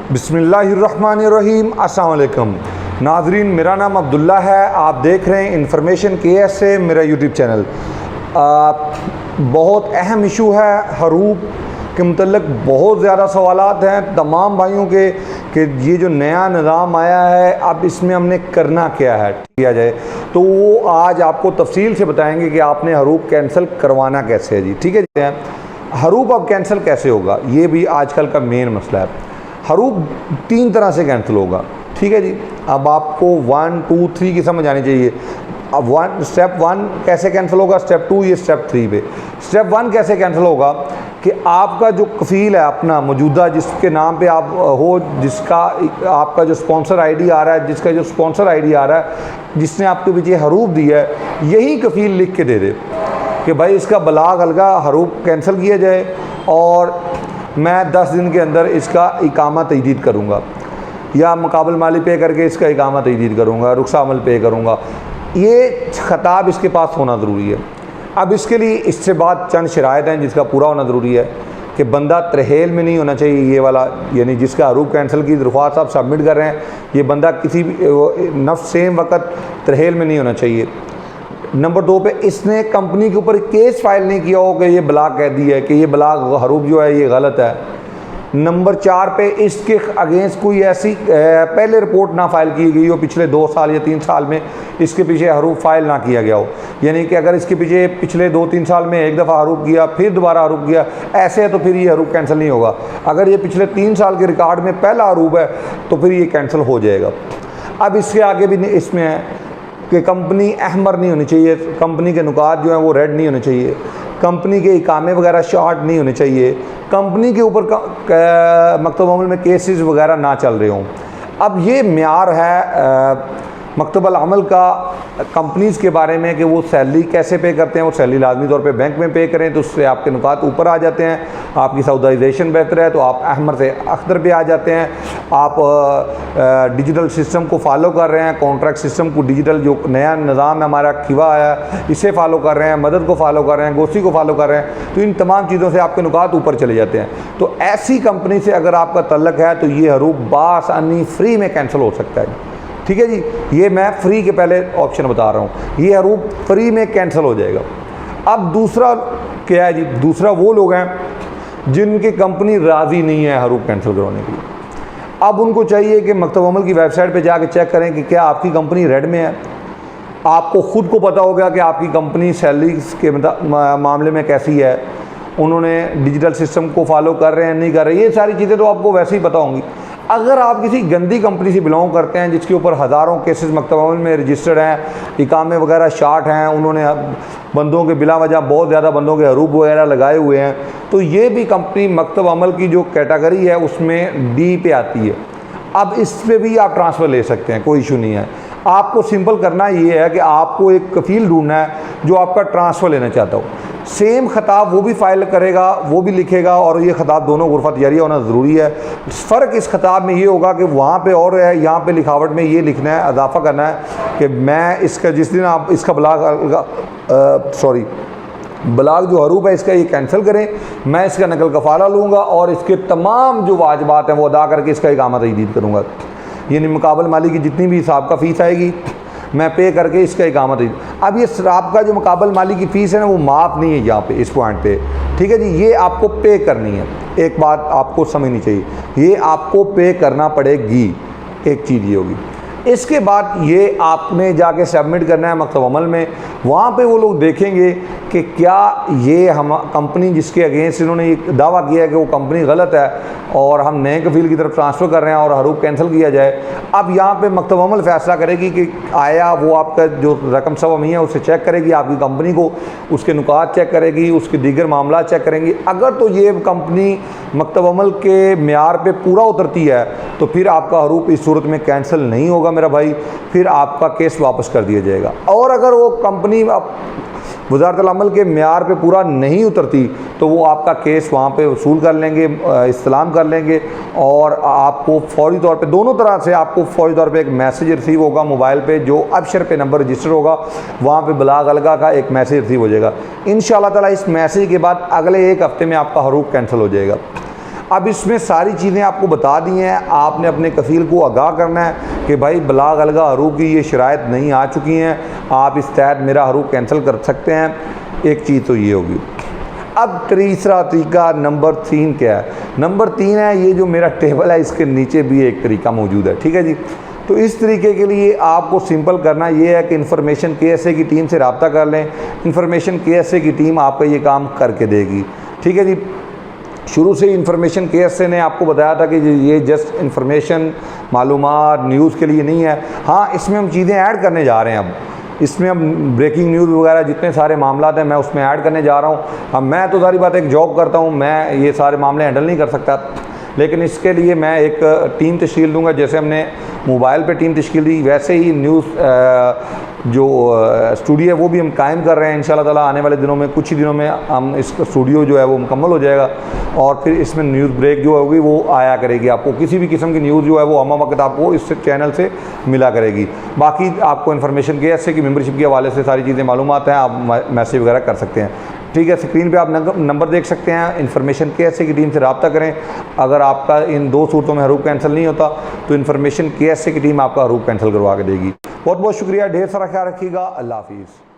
बिस्मिल्लाहिर्रहमानिर्रहीम। अस्सलाम वालेकुम नाजरीन, मेरा नाम अब्दुल्ला है। आप देख रहे हैं इन्फॉर्मेशन KS से मेरा यूट्यूब चैनल। बहुत अहम इशू है, हरूप के मतलब बहुत ज़्यादा सवालात हैं तमाम भाइयों के कि ये जो नया निज़ाम आया है अब इसमें हमने करना क्या है किया जाए, तो वो आज आपको तफसील से बताएंगे कि आपने हरूप कैंसिल करवाना कैसे है जी। ठीक है जी, हरूप अब कैंसिल कैसे होगा ये भी आजकल का मेन मसला है। हरूप 3 तरह से कैंसिल होगा। ठीक है जी, अब आपको 1, 2, 3 की समझ आनी चाहिए। अब स्टेप 1 कैसे कैंसिल होगा, स्टेप 2, ये स्टेप 3 पे। स्टेप 1 कैसे कैंसिल होगा कि आपका जो कफ़ील है अपना मौजूदा जिसके नाम पे आप हो, जिसका आपका जो स्पॉन्सर ID आ रहा है, जिसका जो स्पॉन्सर ID आ रहा है, जिसने आपके पीछे हरूप दिया है, यही कफ़ील लिख के दे दे कि भाई इसका बलाग अलगा हरूप कैंसिल किया जाए और मैं 10 दिन के अंदर इसका इकामा तजदीद करूँगा या मुकाबल माली पे करके इसका इकामा तजदीद करूँगा, रुखसा अमल पे करूँगा। ये खताब इसके पास होना ज़रूरी है। अब इसके लिए इससे बाद चंद शराइत हैं जिसका पूरा होना ज़रूरी है कि बंदा तरहेल में नहीं होना चाहिए। ये वाला यानी जिसका हरूप कैंसिल की दरख्वास्त आप सबमिट कर रहे हैं, ये बंदा किसी भी नफ्स सेम वक्त तरहेल में नहीं होना चाहिए। नंबर 2 पे इसने कंपनी के ऊपर केस फाइल नहीं किया हो कि ये ब्लाक कह दी है कि ये ब्लाक हरूप जो है ये गलत है। नंबर 4 पे इसके अगेंस्ट कोई ऐसी पहले रिपोर्ट ना फाइल की गई हो पिछले 2 साल या 3 साल में, इसके पीछे हरूप फाइल ना किया गया हो। यानी कि अगर इसके पीछे पिछले 2-3 साल में एक दफ़ा हरूप किया फिर दोबारा हरूप किया, ऐसे है तो फिर ये हरूप कैंसिल नहीं होगा। अगर ये पिछले 3 साल के रिकॉर्ड में पहला हरूप है तो फिर ये कैंसिल हो जाएगा। अब इसके आगे भी इसमें है कि कंपनी अहमर नहीं होनी चाहिए, कंपनी के नुकात जो हैं वो रेड नहीं होने चाहिए, कंपनी के इकामे वगैरह शॉर्ट नहीं होने चाहिए, कंपनी के ऊपर मकतब अमल में केसेस वगैरह ना चल रहे हों। अब ये म्यार है मकतब अमल का कंपनीज़ के बारे में कि वो सैलरी कैसे पे करते हैं। वो सैलरी लाजमी तौर पे बैंक में पे करें तो उससे आपके नुकात ऊपर आ जाते हैं, आपकी सऊदाइजेशन बेहतर है तो आप अहमर से अख्तर पे आ जाते हैं। आप डिजिटल सिस्टम को फॉलो कर रहे हैं, कॉन्ट्रैक्ट सिस्टम को, डिजिटल जो नया निज़ाम है हमारा खिवा आया इसे फॉलो कर रहे हैं, मदद को फॉलो कर रहे हैं, गोशी को फॉलो कर रहे हैं, तो इन तमाम चीज़ों से आपके नुकात ऊपर चले जाते हैं। तो ऐसी कंपनी से अगर आपका तल्लक है तो ये हरूप बासानी फ्री में कैंसिल हो सकता है। ठीक है जी, ये मैं फ्री के पहले ऑप्शन बता रहा हूँ, ये हरूप फ्री में कैंसिल हो जाएगा। अब दूसरा क्या है जी, दूसरा वो लोग हैं जिनकी कंपनी राज़ी नहीं है हरूप कैंसिल करवाने के लिए। अब उनको चाहिए कि मकतब अमल की वेबसाइट पे जाके चेक करें कि क्या आपकी कंपनी रेड में है। आपको ख़ुद को पता होगा कि आपकी कंपनी सैलरी के मामले में कैसी है, उन्होंने डिजिटल सिस्टम को फॉलो कर रहे हैं नहीं कर रहे, ये सारी चीज़ें तो आपको वैसे ही पता होंगी। अगर आप किसी गंदी कंपनी से बिलोंग करते हैं जिसके ऊपर हज़ारों केसेस मकतब अमल में रजिस्टर्ड हैं, इकामे वगैरह शार्ट हैं, उन्होंने बंदों के बिला वजह बहुत ज़्यादा बंदों के हरूप वगैरह लगाए हुए हैं, तो ये भी कंपनी मकतब अमल की जो कैटेगरी है उसमें D पे आती है। अब इस पर भी आप ट्रांसफ़र ले सकते हैं, कोई इशू नहीं है। आपको सिंपल करना ये है कि आपको एक कफ़ील ढूंढना है जो आपका ट्रांसफ़र लेना चाहता हो। सेम खताब वो भी फाइल करेगा, वो भी लिखेगा, और ये खताब दोनों गुरफा तैयारी होना ज़रूरी है। फ़र्क इस खताब में ये होगा कि वहाँ पे और है, यहाँ पे लिखावट में ये लिखना है, इजाफा करना है कि मैं इसका जिस दिन आप इसका ब्लाग जो हरूप है इसका ये कैंसिल करें, मैं इसका नकल कफ़ाला लूँगा और इसके तमाम जो वाजिबात हैं वो अदा करके इसका इकामा तजदीद करूँगा। यानी मुकाबल माली की जितनी भी हिसाब का फ़ीस आएगी मैं पे करके इसका इकामा तजदीद। अब ये आपका जो मुकाबल माली की फ़ीस है ना वो माफ़ नहीं है यहाँ पे इस पॉइंट पे। ठीक है जी, ये आपको पे करनी है। एक बात आपको समझनी चाहिए, ये आपको पे करना पड़ेगी। एक चीज़ ये होगी। इसके बाद ये आपने जाके सबमिट करना है मकतब अमल में। वहाँ पे वो लोग देखेंगे कि क्या ये हम कंपनी जिसके अगेंस्ट इन्होंने ये दावा किया है कि वो कंपनी गलत है और हम नए कफ़ील की तरफ ट्रांसफ़र कर रहे हैं और हरूप कैंसिल किया जाए। अब यहाँ पे मकतब अमल फ़ैसला करेगी कि आया वो आपका जो रकम सब अमी है उसे चेक करेगी, आपकी कंपनी को उसके नुकात चेक करेगी, उसके दीगर मामला चेक करेंगी। अगर तो ये कंपनी मकतब अमल के म्यार पे पूरा उतरती है तो फिर आपका हरूप इस सूरत में कैंसिल नहीं होगा मेरा भाई, फिर आपका केस वापस कर दिया जाएगा। और अगर वो कंपनी वज़ारत अमल के म्यार पे पूरा नहीं उतरती तो वो आपका केस वहाँ पे वसूल कर लेंगे, इस्तेलाम कर लेंगे और आपको फौरी तौर पे दोनों तरह से आपको फौरी तौर पे एक मैसेज रिसीव होगा मोबाइल पे, जो अबशर पे नंबर रजिस्टर होगा वहाँ पे बलाग अलगा का एक मैसेज रिसीव हो जाएगा। इंशाअल्लाह ताला इस मैसेज के बाद अगले 1 हफ़्ते में आपका हरूप कैंसिल हो जाएगा। अब इसमें सारी चीज़ें आपको बता दी हैं, आपने अपने कफ़ील को आगाह करना है कि भाई बलाग अलगा हरूफ की ये शराइत नहीं आ चुकी हैं, आप इस तहत मेरा हरूफ कैंसिल कर सकते हैं। एक चीज़ तो ये होगी। अब तीसरा तरीका नंबर 3 क्या है? नंबर 3 है, ये जो मेरा टेबल है इसके नीचे भी एक तरीका मौजूद है, ठीक है जी। तो इस तरीके के लिए आपको सिंपल करना ये है कि इंफॉर्मेशन केएसए की टीम से रब्ता कर लें। इंफॉर्मेशन केएसए की टीम आपका ये काम करके देगी, ठीक है जी। शुरू से ही इंफॉर्मेशन केएसए ने आपको बताया था कि ये जस्ट इंफॉर्मेशन मालूमात न्यूज़ के लिए नहीं है। हाँ, इसमें हम चीज़ें ऐड करने जा रहे हैं। अब इसमें अब ब्रेकिंग न्यूज़ वगैरह जितने सारे मामलात हैं मैं उसमें ऐड करने जा रहा हूँ। अब मैं तो सारी बात एक जॉब करता हूँ, मैं ये सारे मामले हैंडल नहीं कर सकता, लेकिन इसके लिए मैं एक टीम तश्कील दूंगा। जैसे हमने मोबाइल पे टीम तश्कील दी, वैसे ही न्यूज़ जो स्टूडियो है वो भी हम कायम कर रहे हैं। इंशाल्लाह ताला आने वाले दिनों में, कुछ ही दिनों में हम इस स्टूडियो जो है वो मुकम्मल हो जाएगा और फिर इसमें न्यूज़ ब्रेक जो होगी वो आया करेगी। आपको किसी भी किस्म की न्यूज़ जो है वो हम वक्त आपको इस चैनल से मिला करेगी। बाकी आपको इन्फॉर्मेशन केएसए की मेंबरशिप के हवाले से सारी चीज़ें मालूमात हैं, आप मैसेज वगैरह कर सकते हैं, ठीक है। स्क्रीन पे आप नंबर देख सकते हैं। इन्फॉर्मेशन केएसए की टीम से रब्ता करें। अगर आपका इन 2 सूरतों में हरूफ कैंसिल नहीं होता तो इन्फॉर्मेशन केएसए की टीम आपका हरूफ कैंसिल करवा के देगी। बहुत बहुत शुक्रिया, ढेर सारा ख्याल रखिएगा। अल्लाह हाफिज़।